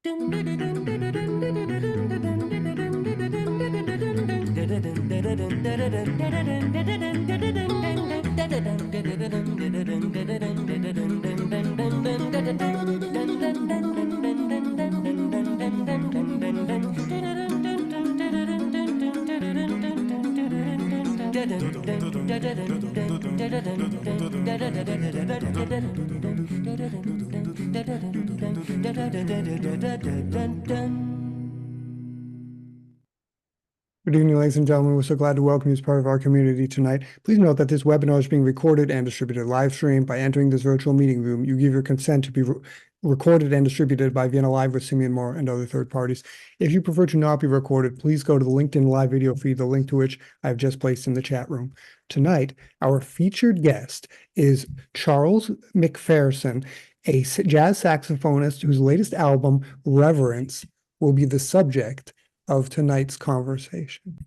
Good evening, ladies and gentlemen. We're so glad to welcome you as part of our community tonight. Please note that this webinar is being recorded and distributed live stream. By entering this virtual meeting room, you give your consent to be recorded and distributed by Vienna Live with Simeon Moore and other third parties. If you prefer to not be recorded, please go to the LinkedIn live video feed, the link to which I have just placed in the chat room. Tonight, our featured guest is Charles McPherson, a jazz saxophonist whose latest album, Reverence, will be the subject of tonight's conversation.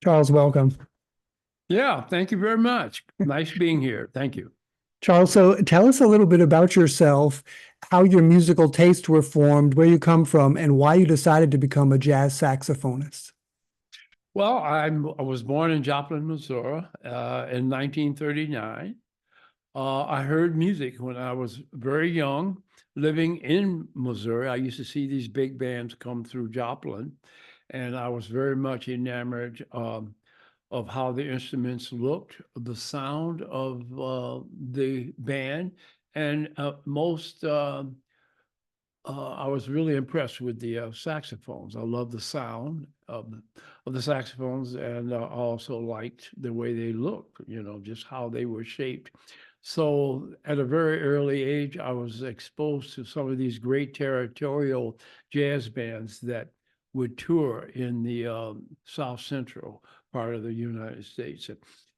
Charles, welcome. Yeah, thank you very much. Nice being here. Thank you. Charles, so tell us a little bit about yourself, how your musical tastes were formed, where you come from, and why you decided to become a jazz saxophonist. Well, I was born in Joplin, Missouri in 1939. I heard music when I was very young, living in Missouri. I used to see these big bands come through Joplin, and I was very much enamored of how the instruments looked, the sound of the band, and I was really impressed with the saxophones. I love the sound of the saxophones, and I also liked the way they looked, just how they were shaped. So at a very early age, I was exposed to some of these great territorial jazz bands that would tour in the South Central part of the United States,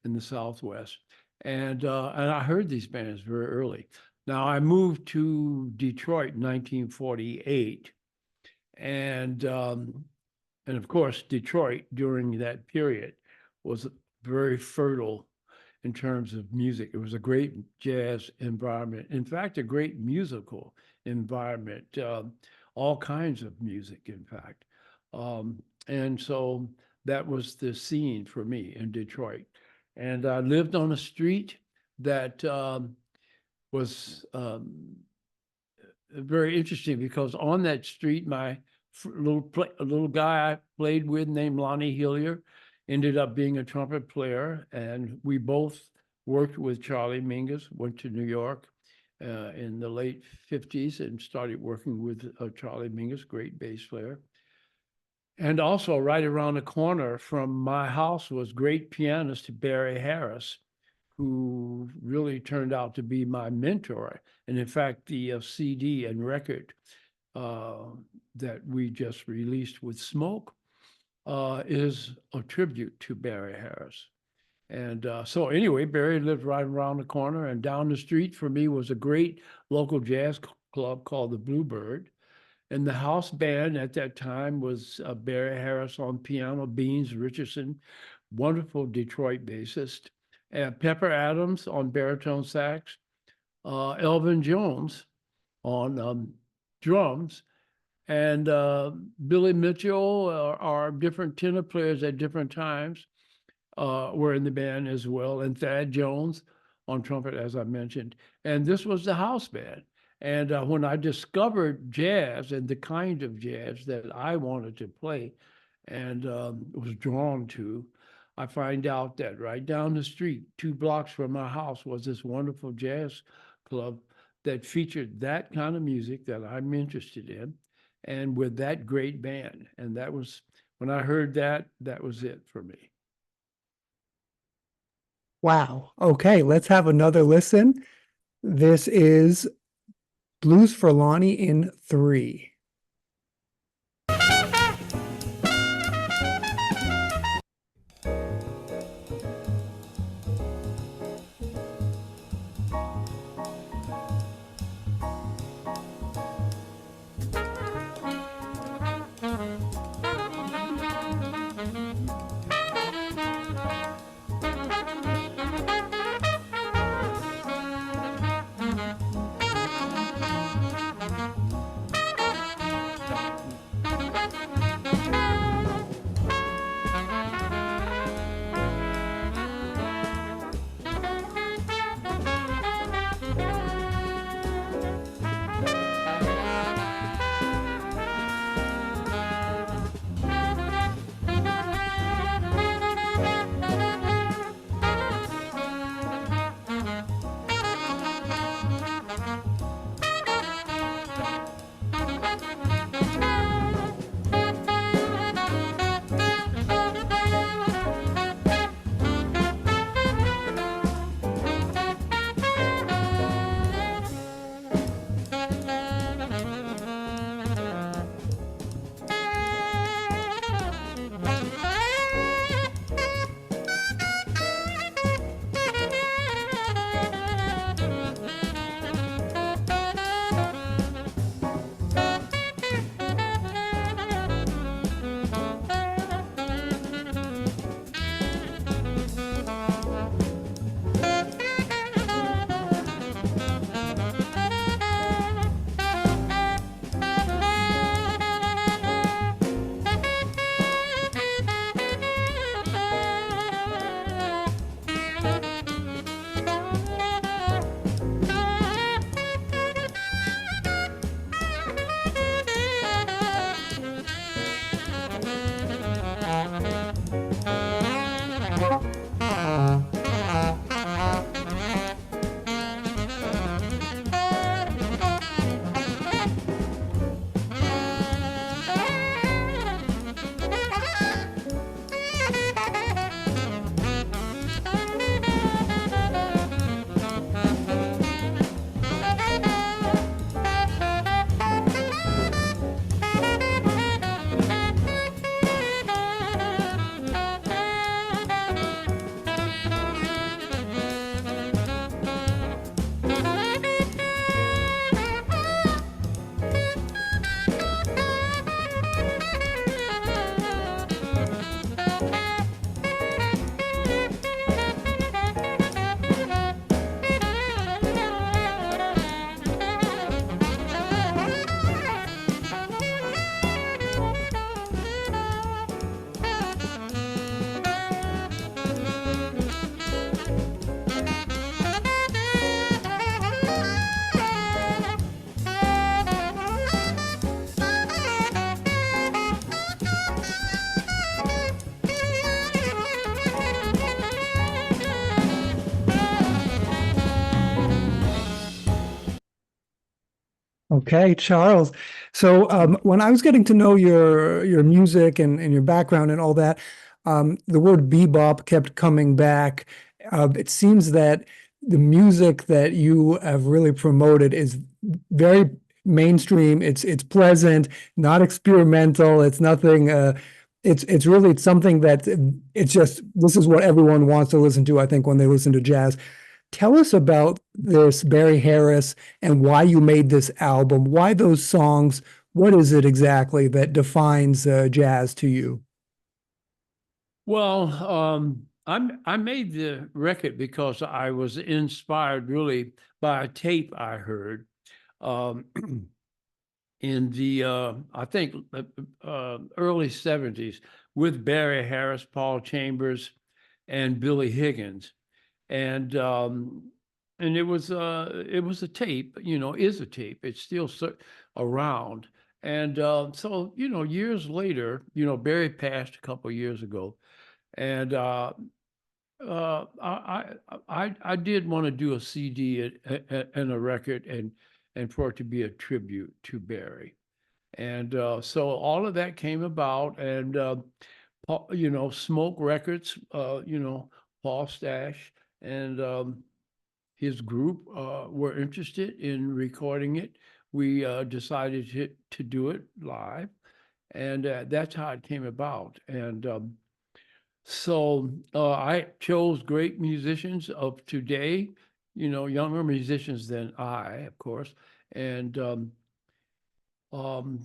in the Southwest. And I heard these bands very early. Now, I moved to Detroit in 1948. And of course, Detroit during that period was very fertile in terms of music. It was a great jazz environment. In fact, a great musical environment, all kinds of music, in fact. And so that was the scene for me in Detroit. And I lived on a street that was very interesting, because on that street, my little guy I played with named Lonnie Hillier ended up being a trumpet player. And we both worked with Charlie Mingus, went to New York in the late 50s and started working with Charlie Mingus, great bass player. And also right around the corner from my house was great pianist Barry Harris, who really turned out to be my mentor. And in fact, the CD and record that we just released with Smoke is a tribute to Barry Harris. And so anyway, Barry lived right around the corner, and down the street for me was a great local jazz club called the Bluebird. And the house band at that time was Barry Harris on piano, Beans Richardson, wonderful Detroit bassist, and Pepper Adams on baritone sax, Elvin Jones on drums, and Billy Mitchell, our different tenor players at different times, were in the band as well, and Thad Jones on trumpet, as I mentioned. And this was the house band. And when I discovered jazz and the kind of jazz that I wanted to play and was drawn to, I find out that right down the street, 2 blocks from my house, was this wonderful jazz club that featured that kind of music that I'm interested in, and with that great band. And that was, when I heard that, that was it for me. Wow. Okay, let's have another listen. This is Blues for Lonnie in 3. Okay, Charles. So when I was getting to know your music and your background and all that, the word bebop kept coming back. It seems that the music that you have really promoted is very mainstream. It's pleasant, not experimental. It's nothing. It's really something that it's just this is what everyone wants to listen to. I think when they listen to jazz. Tell us about this Barry Harris and why you made this album, why those songs what is it exactly that defines jazz to you? Well, I made the record because I was inspired really by a tape I heard um, in the I think early '70s with Barry Harris, Paul Chambers, and Billy Higgins, and um, and it was a tape, is a tape. It's still around, and so years later, Barry passed a couple of years ago, and I did want to do a CD and a record and for it to be a tribute to Barry. And so all of that came about, and Smoke Records, Paul Stash and his group were interested in recording it. We decided to do it live, and that's how it came about. And so I chose great musicians of today, younger musicians than I, of course. And um,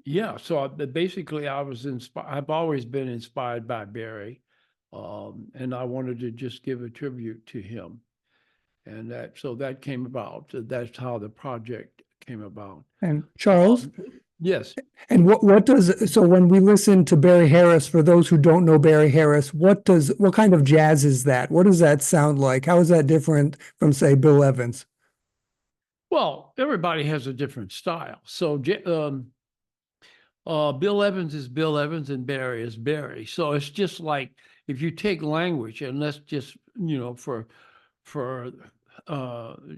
yeah, so basically I was inspired. I've always been inspired by Barry. And I wanted to just give a tribute to him. And so that came about. That's how the project came about. And Charles, Yes. and what does, so when we listen to Barry Harris, for those who don't know Barry Harris, what kind of jazz is that? What does that sound like? How is that different from, say, Bill Evans? Well, everybody has a different style. So Bill Evans is Bill Evans and Barry is Barry. So it's just like if you take language and let's just, for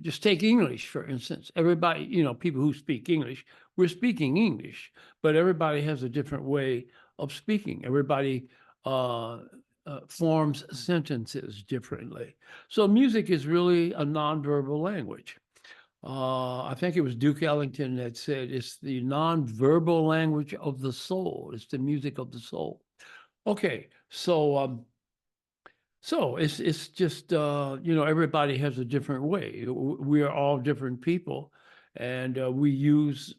just take English, for instance, everybody, people who speak English, we're speaking English, but everybody has a different way of speaking. Everybody forms sentences differently. So music is really a nonverbal language. I think it was Duke Ellington that said it's the nonverbal language of the soul. It's the music of the soul. Okay, so it's just everybody has a different way. We are all different people, and we use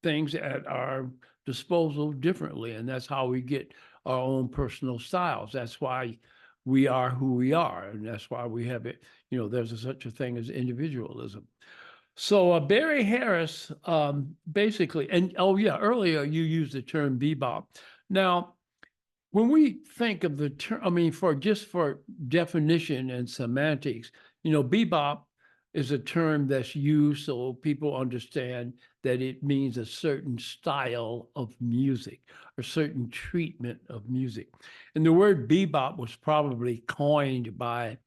things at our disposal differently, and that's how we get our own personal styles. That's why we are who we are, and that's why we have it. There's such a thing as individualism. So Barry Harris, basically, and oh yeah, earlier you used the term bebop. Now, when we think of the term, I mean, for definition and semantics, bebop is a term that's used so people understand that it means a certain style of music, a certain treatment of music. And the word bebop was probably coined by,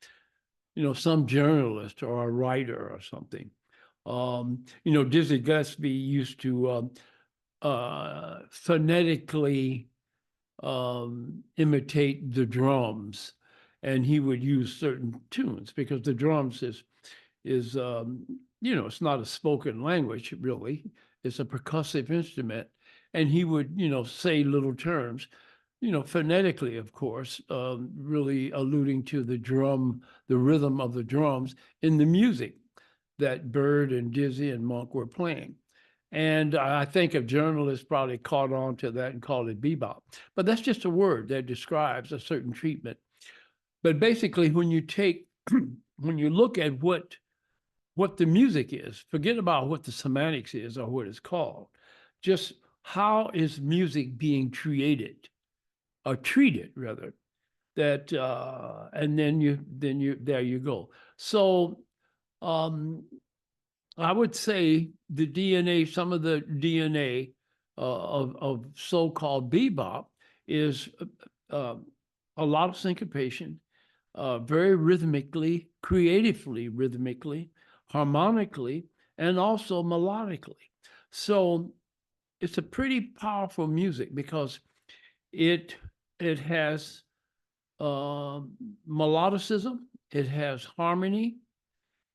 some journalist or a writer or something. Dizzy Gillespie used to phonetically imitate the drums, and he would use certain tunes because the drums is it's not a spoken language really. It's a percussive instrument, and he would say little terms, phonetically, of course, really alluding to the rhythm of the drums in the music that Bird and Dizzy and Monk were playing. And I think a journalist probably caught on to that and called it bebop. But that's just a word that describes a certain treatment. But basically, when you look at what the music is, forget about what the semantics is or what it's called. Just how is music being created or treated rather? That and then there you go. So I would say the DNA, some of the DNA of so-called bebop is a lot of syncopation, very rhythmically, creatively, rhythmically, harmonically, and also melodically. So it's a pretty powerful music because it has melodicism, it has harmony,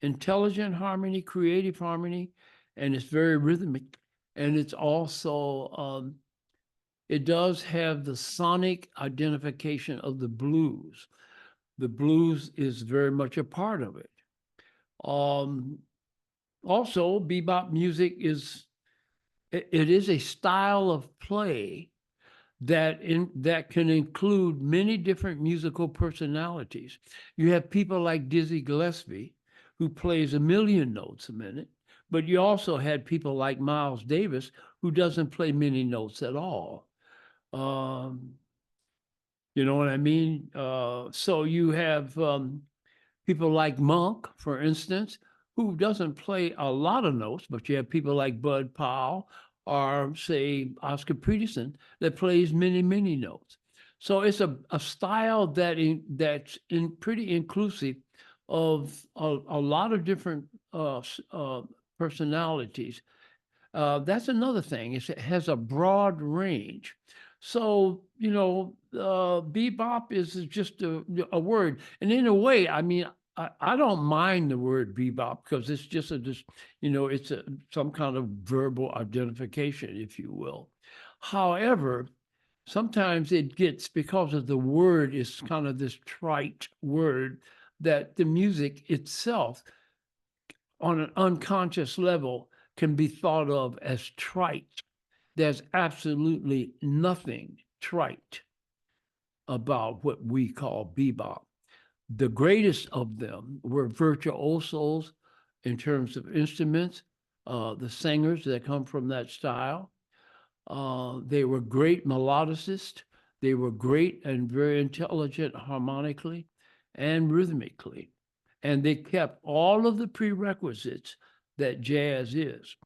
intelligent harmony, creative harmony, and it's very rhythmic. And it's also, it does have the sonic identification of the blues. The blues is very much a part of it. Also, bebop music it is a style of play that can include many different musical personalities. You have people like Dizzy Gillespie, who plays a million notes a minute, but you also had people like Miles Davis, who doesn't play many notes at all. Um, you know what I mean? So you have people like Monk, for instance, who doesn't play a lot of notes, but you have people like Bud Powell or, say, Oscar Peterson that plays many, many notes. So it's a style that's pretty inclusive of a lot of different personalities. That's another thing. It has a broad range. So, bebop is just a word. And in a way, I mean, I don't mind the word bebop because it's just it's some kind of verbal identification, if you will. However, sometimes it gets, because of the word is kind of this trite word, that the music itself on an unconscious level can be thought of as trite. There's absolutely nothing trite about what we call bebop. The greatest of them were virtuosos in terms of instruments, the singers that come from that style. They were great melodicists. They were great and very intelligent harmonically and rhythmically. And they kept all of the prerequisites that jazz is.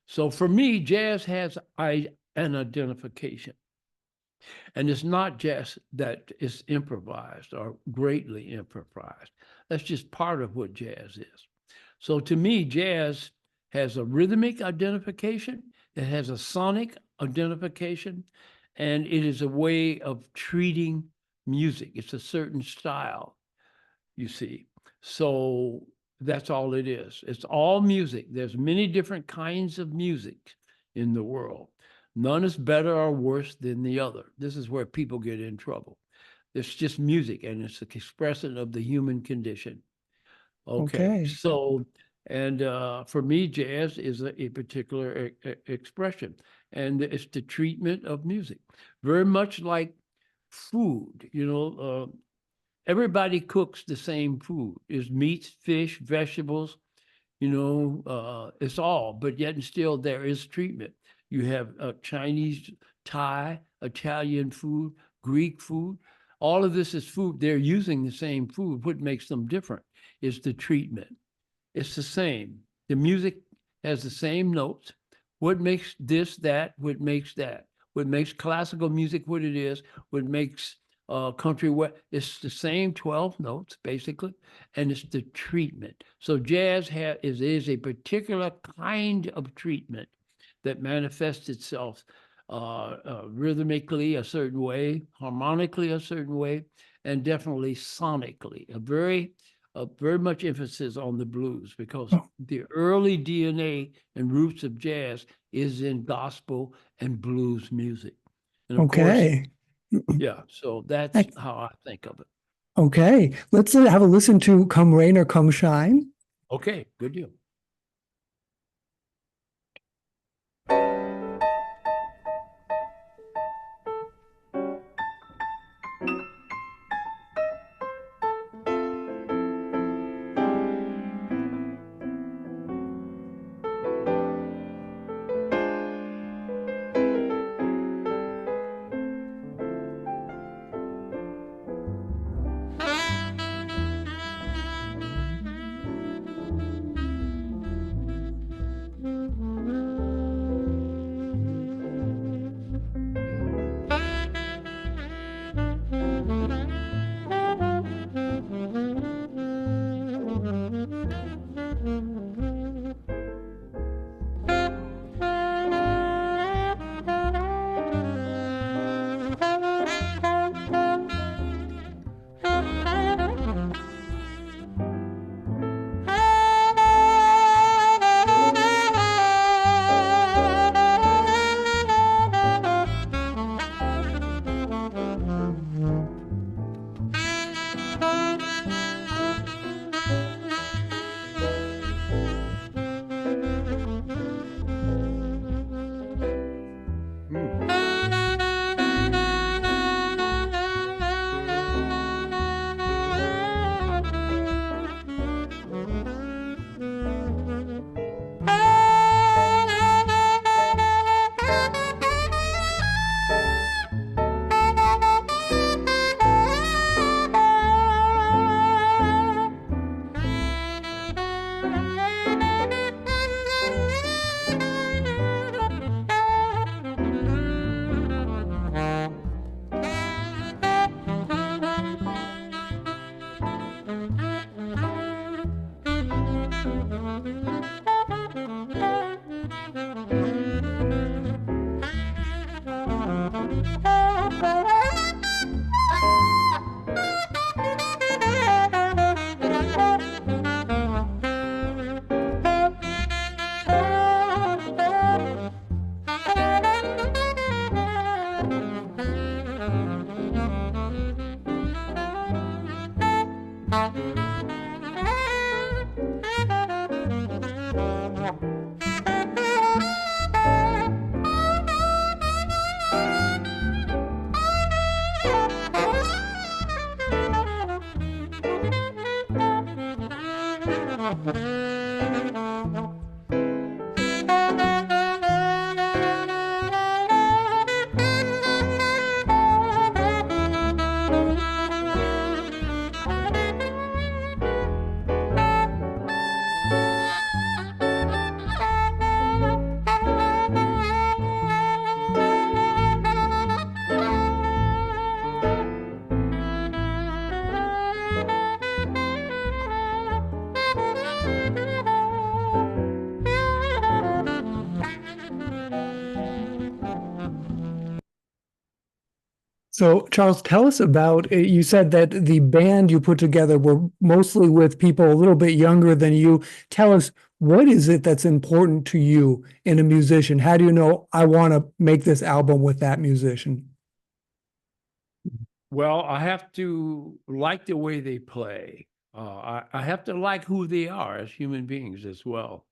So for me, jazz has an identification. And it's not just that it's improvised or greatly improvised. That's just part of what jazz is. So to me, jazz has a rhythmic identification, it has a sonic identification, and it is a way of treating music. It's a certain style, you see. So that's all it is. It's all music. There's many different kinds of music in the world. None is better or worse than the other. This is where people get in trouble. It's just music, and it's an expression of the human condition. Okay, Okay. so, and for me, jazz is a particular expression, and it's the treatment of music. Very much like food, everybody cooks the same food. It's meats, fish, vegetables, it's all, but yet and still there is treatment. You have Chinese, Thai, Italian food, Greek food. All of this is food. They're using the same food. What makes them different is the treatment. It's the same. The music has the same notes. What makes this, that, what makes that? What makes classical music what it is, what makes country what, it's the same 12 notes, basically, and it's the treatment. So jazz is a particular kind of treatment that manifests itself rhythmically a certain way, harmonically a certain way, and definitely sonically. Very much emphasis on the blues, because Oh, the early DNA and roots of jazz is in gospel and blues music. And of course, okay. yeah, so that's Ec- how I think of it. Okay. Let's have a listen to Come Rain or Come Shine. Okay, good deal. So, Charles, tell us about, you said that the band you put together were mostly with people a little bit younger than you. Tell us, what is it that's important to you in a musician? How do you know I want to make this album with that musician? Well, I have to like the way they play. I have to like who they are as human beings as well.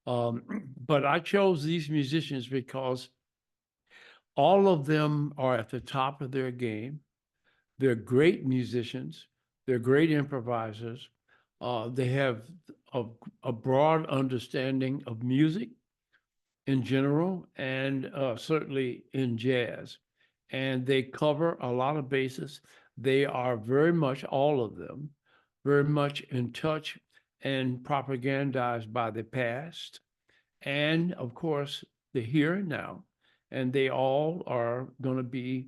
But I chose these musicians because all of them are at the top of their game. They're great musicians. They're great improvisers. They have a, a broad understanding of music in general and certainly in jazz. And they cover a lot of bases. They are very much, all of them, very much in touch and propagandized by the past and, of course, the here and now. And they all are going to be,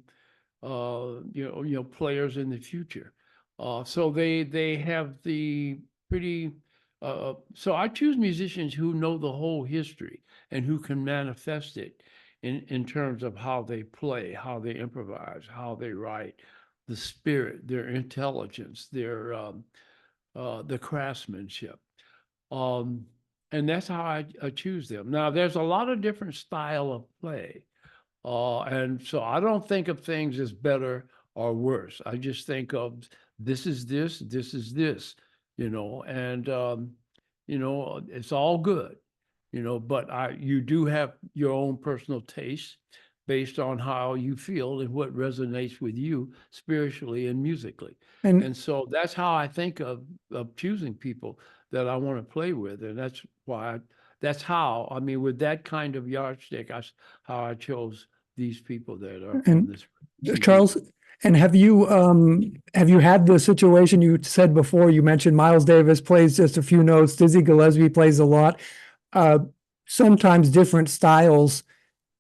players in the future. So they have the pretty. So I choose musicians who know the whole history and who can manifest it in terms of how they play, how they improvise, how they write, the spirit, their intelligence, the craftsmanship. Um, and that's how I choose them. Now, there's a lot of different style of play. And so I don't think of things as better or worse. I just think of this is this, and it's all good, but you do have your own personal taste based on how you feel and what resonates with you spiritually and musically. And And so that's how I think of choosing people that I want to play with. And that's how, I mean, with that kind of yardstick, how I chose these people that are on and this CD. Charles, and have you had the situation you said before? You mentioned Miles Davis plays just a few notes. Dizzy Gillespie plays a lot. Uh, Sometimes different styles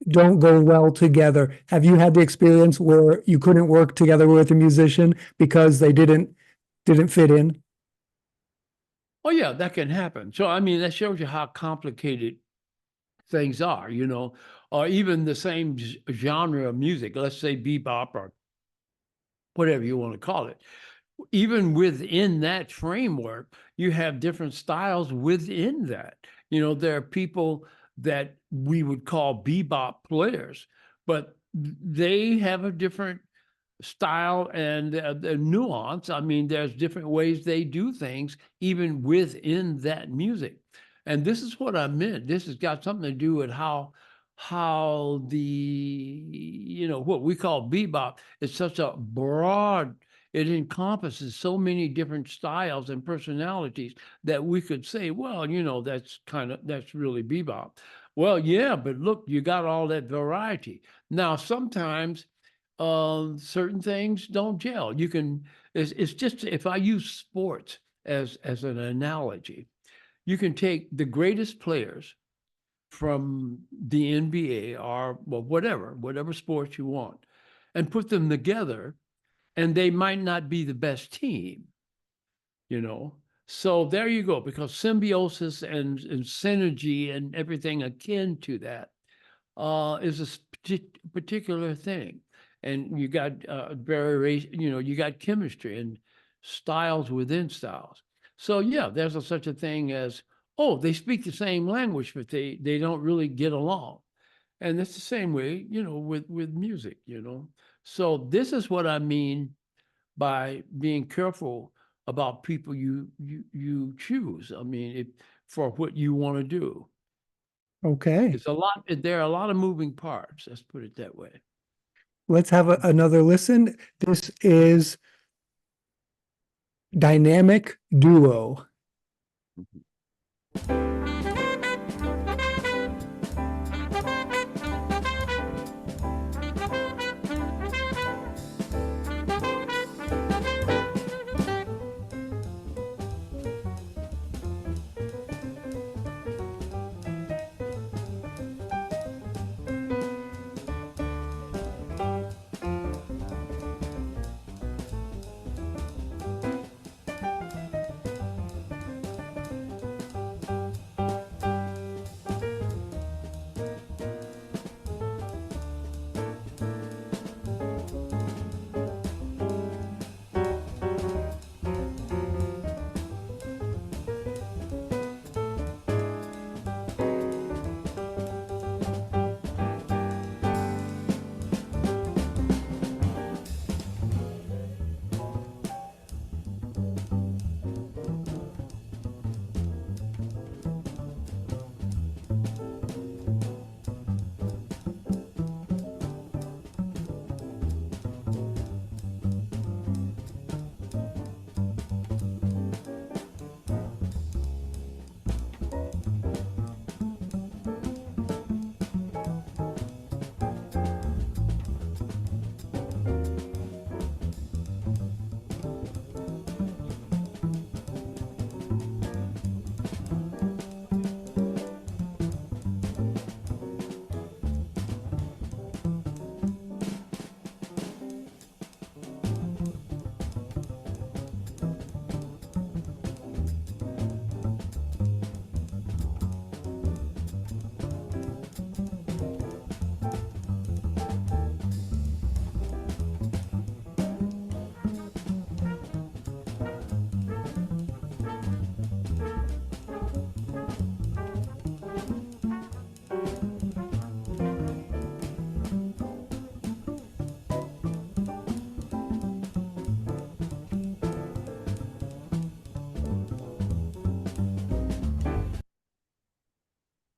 don't go well together. Have you had the experience where you couldn't work together with a musician because they didn't fit in? Oh yeah, that can happen. So I mean, that shows you how complicated things are, or even the same genre of music, let's say bebop or whatever you want to call it. Even within that framework, you have different styles within that. There are people that we would call bebop players, but they have a different style and the nuance. I mean, there's different ways they do things even within that music. And this is what I meant. This has got something to do with how what we call bebop is such a broad, it encompasses so many different styles and personalities that we could say, well, that's really bebop. Well, yeah, but look, you got all that variety. Now, sometimes certain things don't gel. It's just, if I use sports as an analogy, you can take the greatest players from the NBA or well, whatever sports you want, and put them together, and they might not be the best team, you know. So there you go, because symbiosis and synergy and everything akin to that is a particular thing. And you got variation, you got chemistry and styles within styles. So yeah, there's such a thing as, oh, they speak the same language, but they don't really get along. And it's the same way, with music. So this is what I mean by being careful about people you choose. I mean, for what you want to do. Okay, It's a lot. There are a lot of moving parts. Let's put it that way. let's have another listen. This is Dynamic Duo.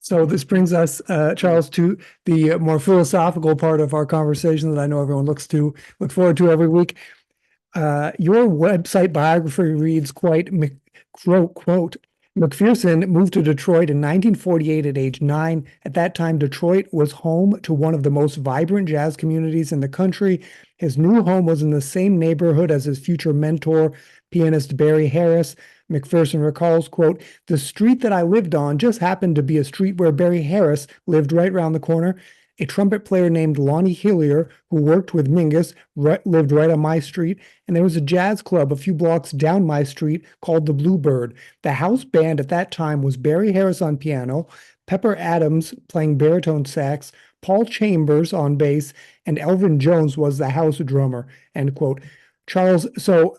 So this brings us, Charles, to the more philosophical part of our conversation that I know everyone look forward to every week. Your website biography reads quote, McPherson moved to Detroit in 1948 at age 9. At that time, Detroit was home to one of the most vibrant jazz communities in the country. His new home was in the same neighborhood as his future mentor, pianist Barry Harris. McPherson recalls, quote, the street that I lived on just happened to be a street where Barry Harris lived right around the corner. A trumpet player named Lonnie Hillier, who worked with Mingus, lived right on my street, and there was a jazz club a few blocks down my street called the Bluebird. The house band at that time was Barry Harris on piano, Pepper Adams playing baritone sax, Paul Chambers on bass, and Elvin Jones was the house drummer, end quote. Charles, so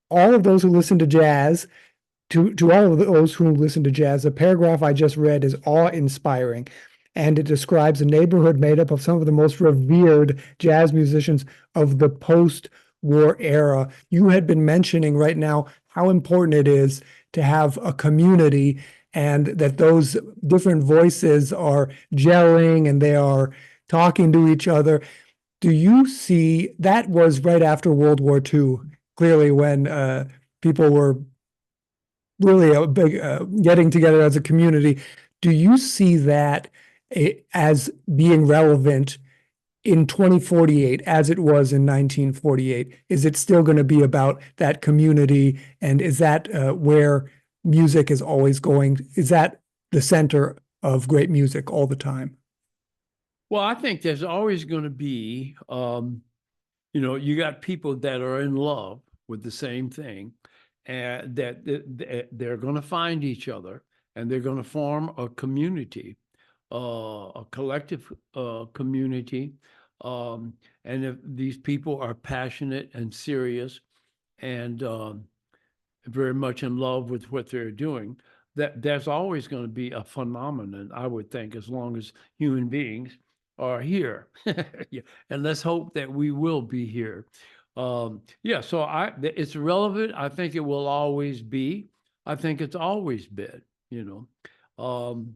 all of those who listen to jazz, to all of those who listen to jazz, the paragraph I just read is awe-inspiring. And it describes a neighborhood made up of some of the most revered jazz musicians of the post-war era. You had been mentioning right now how important it is to have a community and that those different voices are gelling and they are talking to each other. Do you see that was right after World War II, clearly when people were really a big getting together as a community. Do you see that as being relevant in 2048 as it was in 1948? Is it still going to be about that community? And is that where music is always going? Is that the center of great music all the time? Well, I think there's always going to be, you got people that are in love with the same thing, and that they're going to find each other and they're going to form a community, a collective community. And if these people are passionate and serious and very much in love with what they're doing, that there's always going to be a phenomenon, I would think, as long as human beings are here. Yeah. And let's hope that we will be here. Yeah, so it's relevant. I think it will always be. I think it's always been, you know.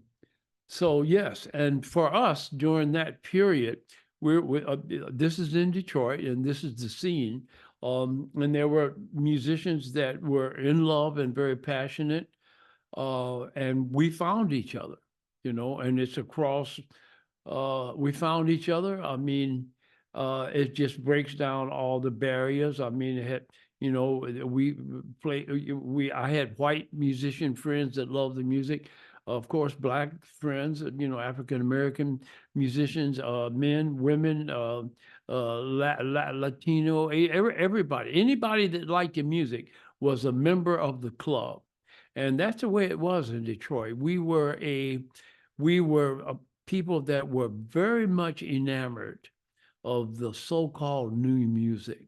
So yes, and for us during that period, this is in Detroit, and this is the scene. And there were musicians that were in love and very passionate, and we found each other, and it's across. We found each other. I mean, it just breaks down all the barriers. I mean, it had, we play. I had white musician friends that loved the music. Of course, black friends, African American musicians, men, women, Latino, everybody, anybody that liked the music was a member of the club, and that's the way it was in Detroit. We were a people that were very much enamored of the so-called new music.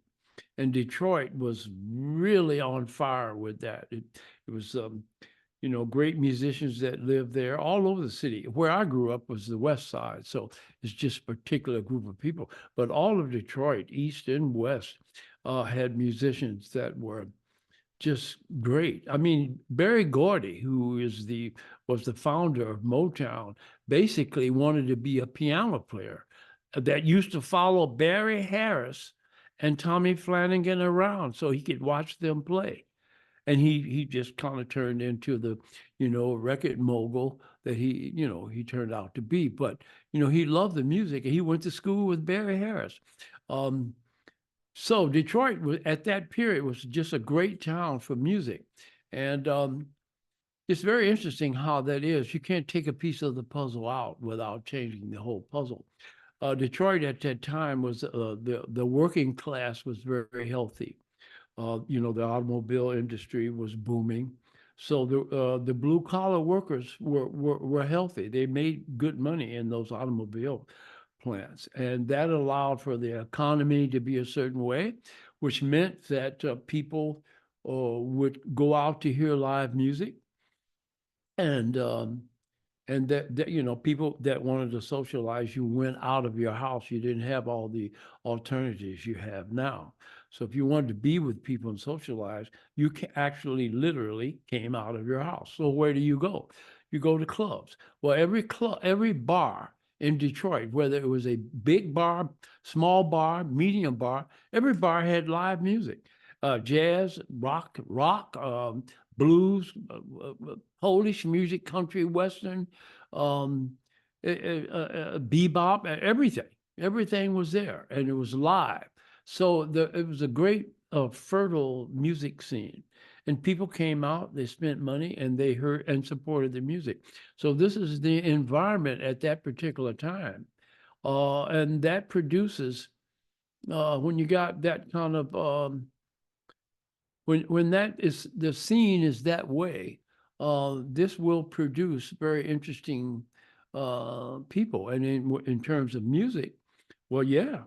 And Detroit was really on fire with that. It was, great musicians that lived there all over the city. Where I grew up was the West Side, so it's just a particular group of people. But all of Detroit, East and West, had musicians that were just great. I mean, Berry Gordy, who was the founder of Motown, basically wanted to be a piano player that used to follow Barry Harris and Tommy Flanagan around so he could watch them play. And he just kind of turned into the, record mogul that he turned out to be. But, he loved the music and he went to school with Barry Harris. So Detroit at that period was just a great town for music. And it's very interesting how that is. You can't take a piece of the puzzle out without changing the whole puzzle. Detroit at that time was the working class was very, very healthy. The automobile industry was booming. So the blue collar workers were healthy. They made good money in those automobile plants. And that allowed for the economy to be a certain way, which meant that people would go out to hear live music. And that people that wanted to socialize, you went out of your house. You didn't have all the alternatives you have now. So if you wanted to be with people and socialize, you actually literally came out of your house. So where do you go? you go to clubs. Well, every bar in Detroit, whether it was a big bar, small bar, medium bar, every bar had live music, jazz, rock, blues, Polish music, country, western, um, bebop, everything. Everything was there, and it was live. So it was a great, fertile music scene, and people came out. They spent money, and they heard and supported the music. So this is the environment at that particular time, and that produces, when you got that kind of, when that is the scene is that way, this will produce very interesting people. And in terms of music, well, yeah,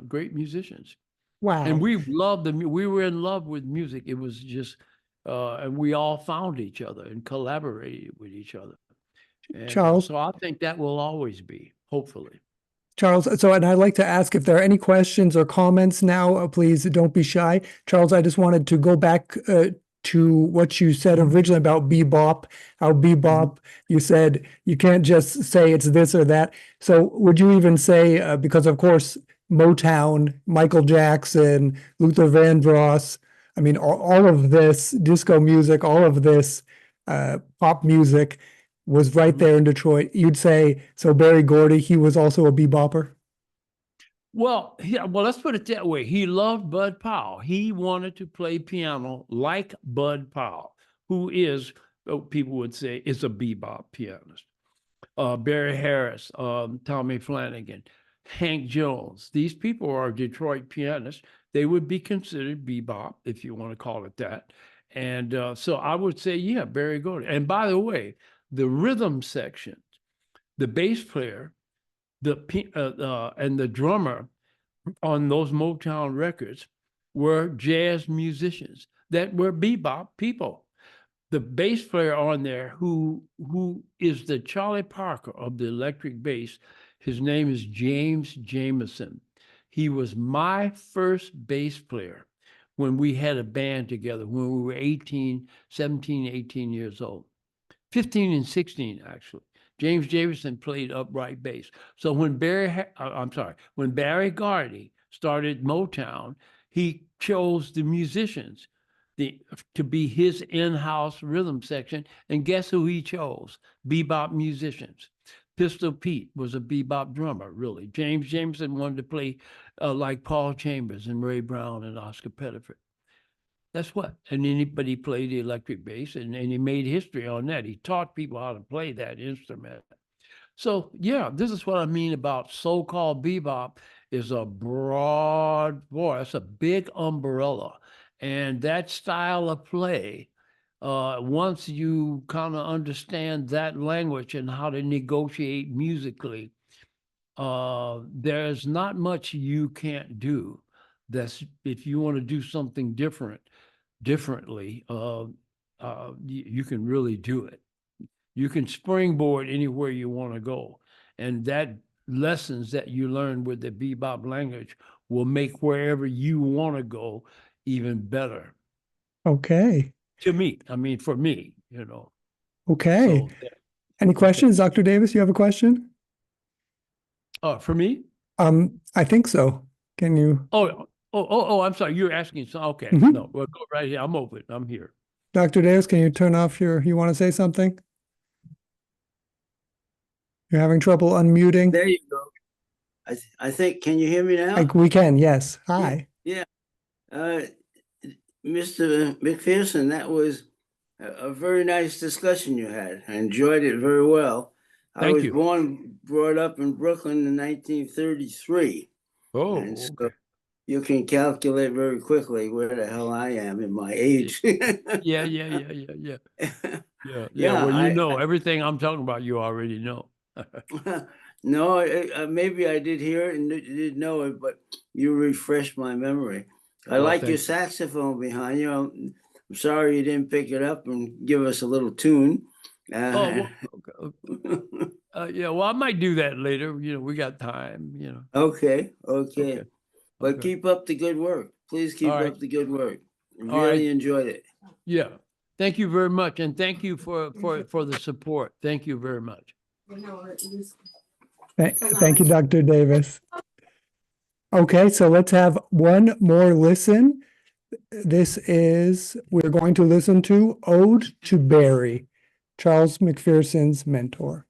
great musicians. And Wow. we loved we were in love with music. It was just, and we all found each other and collaborated with each other. And Charles, so I think that will always be, hopefully. and I'd like to ask if there are any questions or comments now. Please don't be shy. Charles, I just wanted to go back to what you said originally about bebop, how bebop, you said you can't just say it's this or that. So would you even say, because of course, Motown, Michael Jackson, Luther Vandross, I mean, all of this disco music, all of this pop music was right there in Detroit. You'd say, so Berry Gordy, he was also a bebopper? Well, yeah, well, let's put it that way. He loved Bud Powell. He wanted to play piano like Bud Powell, who is, people would say, is a bebop pianist. Barry Harris, Tommy Flanagan, Hank Jones. These people are Detroit pianists. They would be considered bebop, if you want to call it that. And so I would say, yeah, Berry Gordy. And by the way, the rhythm section, the bass player, and the drummer on those Motown records were jazz musicians that were bebop people. The bass player on there, who is the Charlie Parker of the electric bass, his name is James Jameson. He was my first bass player when we had a band together when we were 17, 18 years old. 15 and 16, actually. James Jameson played upright bass. So when when Barry Gordy started Motown, he chose the musicians to be his in-house rhythm section. And guess who he chose? Bebop musicians. Pistol Pete was a bebop drummer, really. James Jameson wanted to play like Paul Chambers and Ray Brown and Oscar Pettiford. That's what. And then he played the electric bass, and he made history on that. He taught people how to play that instrument. So yeah, this is what I mean about so-called bebop is a broad, boy, it's a big umbrella. And that style of play, once you kind of understand that language and how to negotiate musically, there's not much you can't do. That's if you want to do something differently, you can really do it. You can springboard anywhere you want to go. And that lessons that you learn with the bebop language will make wherever you want to go even better. Okay. To me, I mean, for me, Okay. So, Any okay. questions, Dr. Davis? You have a question? For me? I think so. Can you? I'm sorry. You're asking. So, okay. Mhm. No, well, go right here. I'm open. I'm here. Dr. Davis, can you turn off you want to say something? You're having trouble unmuting? There you go. I think, can you hear me now? We can, yes. Hi. Yeah. Mr. McPherson, that was a very nice discussion you had. I enjoyed it very well. I was brought up in Brooklyn in 1933. Oh, and so okay. you can calculate very quickly where the hell I am in my age. Yeah. Yeah, Well, everything I'm talking about, you already know. No, maybe I did hear it and didn't know it, but you refreshed my memory. I like your saxophone behind you. I'm sorry you didn't pick it up and give us a little tune. Okay. Yeah, well, I might do that later. We got time, Okay. Okay. But Okay. keep up the good work. Please keep All right. up the good work. All right. Really enjoyed it. Yeah. Thank you very much. And thank you for the support. Thank you very much. Thank you, Dr. Davis. Okay, so let's have one more listen. We're going to listen to Ode to Barry, Charles McPherson's mentor.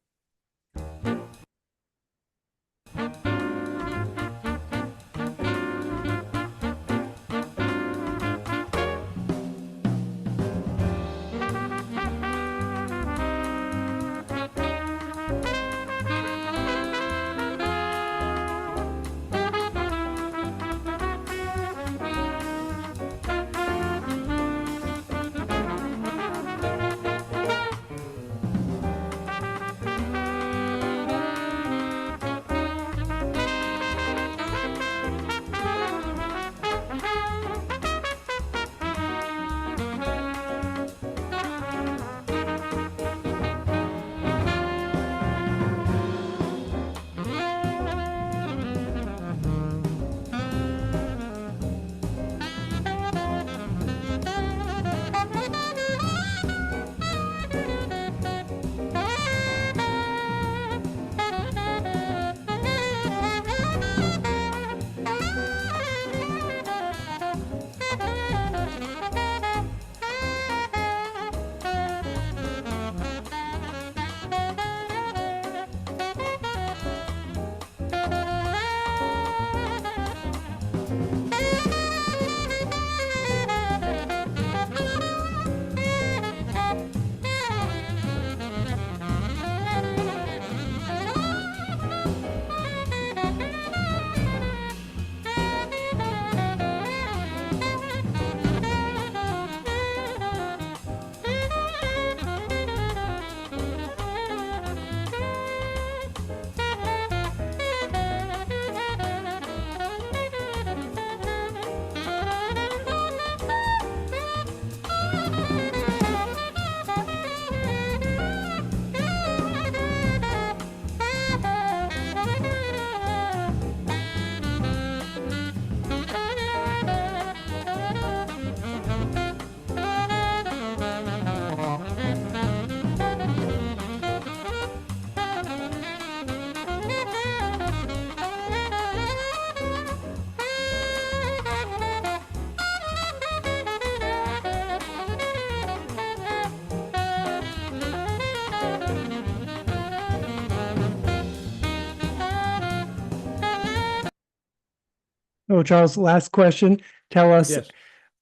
So Charles, last question. Tell us, Yes.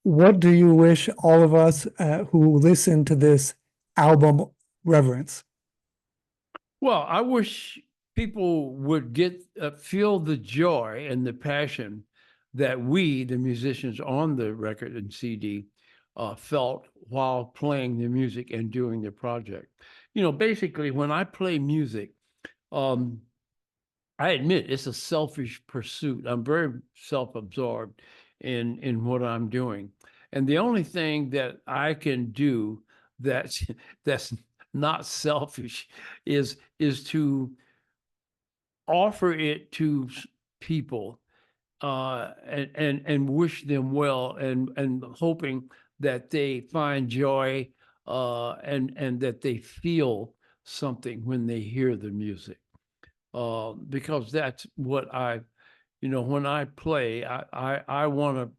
what do you wish all of us who listen to this album, Reverence? Well, I wish people would feel the joy and the passion that we, the musicians on the record and CD, felt while playing the music and doing the project. You know, basically, when I play music, I admit it's a selfish pursuit. I'm very self-absorbed in what I'm doing. And the only thing that I can do that's that's not selfish is to offer it to people and wish them well and hoping that they find joy and that they feel something when they hear the music. Because that's what when I play, I want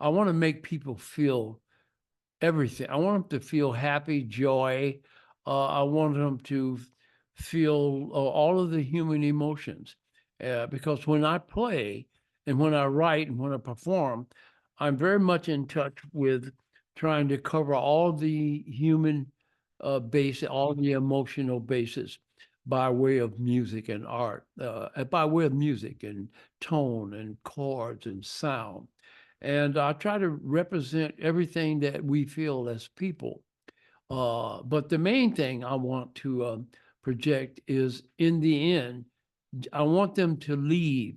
to make people feel everything. I want them to feel happy, joy. I want them to feel all of the human emotions. Because when I play and when I write and when I perform, I'm very much in touch with trying to cover all the human base, all the emotional bases by way of music and art, by way of music and tone and chords and sound. And I try to represent everything that we feel as people. But the main thing I want to project is, in the end, I want them to leave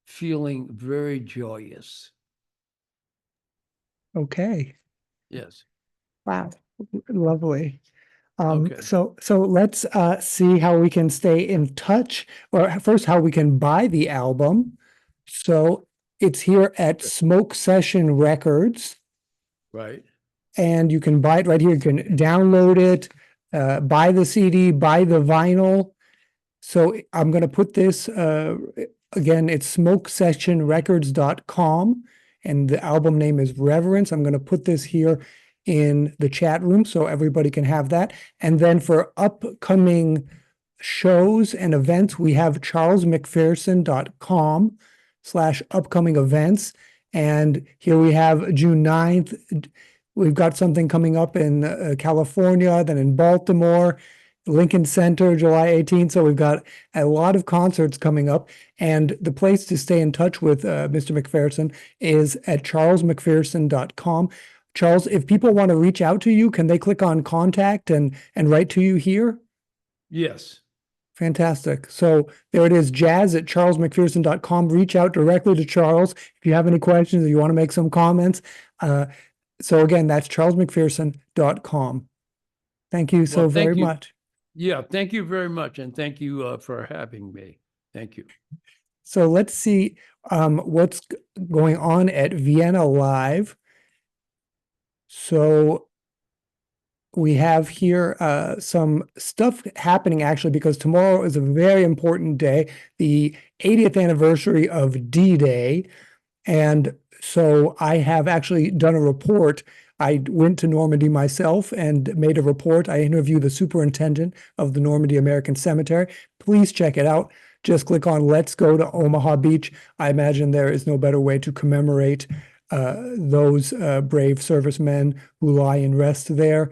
feeling very joyous. Okay. Yes. Wow. Lovely. Okay. So let's see how we can stay in touch, or first how we can buy the album. So it's here at Smoke Session Records, Right. and you can buy it right here. You can download it, buy the CD, buy the vinyl. So I'm going to put this, again, it's smokesessionrecords.com, and the album name is Reverence. I'm going to put this here in the chat room so everybody can have that. And then for upcoming shows and events, we have charlesmcpherson.com/upcoming events. And here we have June 9th. We've got something coming up in California, then in Baltimore, Lincoln Center, July 18th. So we've got a lot of concerts coming up. And the place to stay in touch with Mr. McPherson is at charlesmcpherson.com. Charles, if people want to reach out to you, can they click on contact and write to you here? Yes. Fantastic. So there it is, jazz@charlesmcpherson.com. Reach out directly to Charles if you have any questions or you want to make some comments. So again, that's charlesmcpherson.com. Thank you so very much. Yeah, thank you very much. And thank you for having me. Thank you. So let's see what's going on at Vienna Live. So we have here some stuff happening actually, because tomorrow is a very important day, the 80th anniversary of D-Day. And so I have actually done a report. I went to Normandy myself and made a report. I interviewed the superintendent of the Normandy American Cemetery. Please check it out. Just click on Let's Go to Omaha Beach. I imagine there is no better way to commemorate those brave servicemen who lie in rest there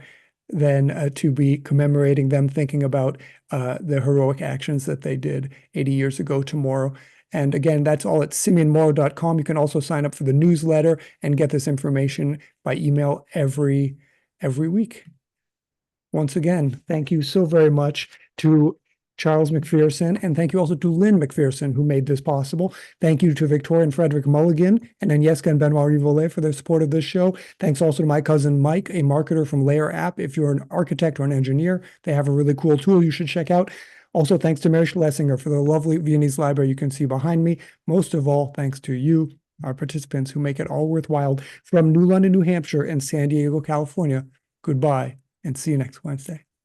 than to be commemorating them, thinking about the heroic actions that they did 80 years ago tomorrow. And again, that's all at simeonmorrow.com. You can also sign up for the newsletter and get this information by email every week. Once again, thank you so very much to Charles McPherson, and thank you also to Lynn McPherson, who made this possible. Thank you to Victoria and Frederick Mulligan and Agnieszka and Benoit Rivolet for their support of this show. Thanks also to my cousin Mike, a marketer from Layer App. If you're an architect or an engineer, they have a really cool tool you should check out. Also, thanks to Mary Schlesinger for the lovely Viennese library you can see behind me. Most of all, thanks to you, our participants, who make it all worthwhile. From New London, New Hampshire, and San Diego, California, goodbye, and see you next Wednesday.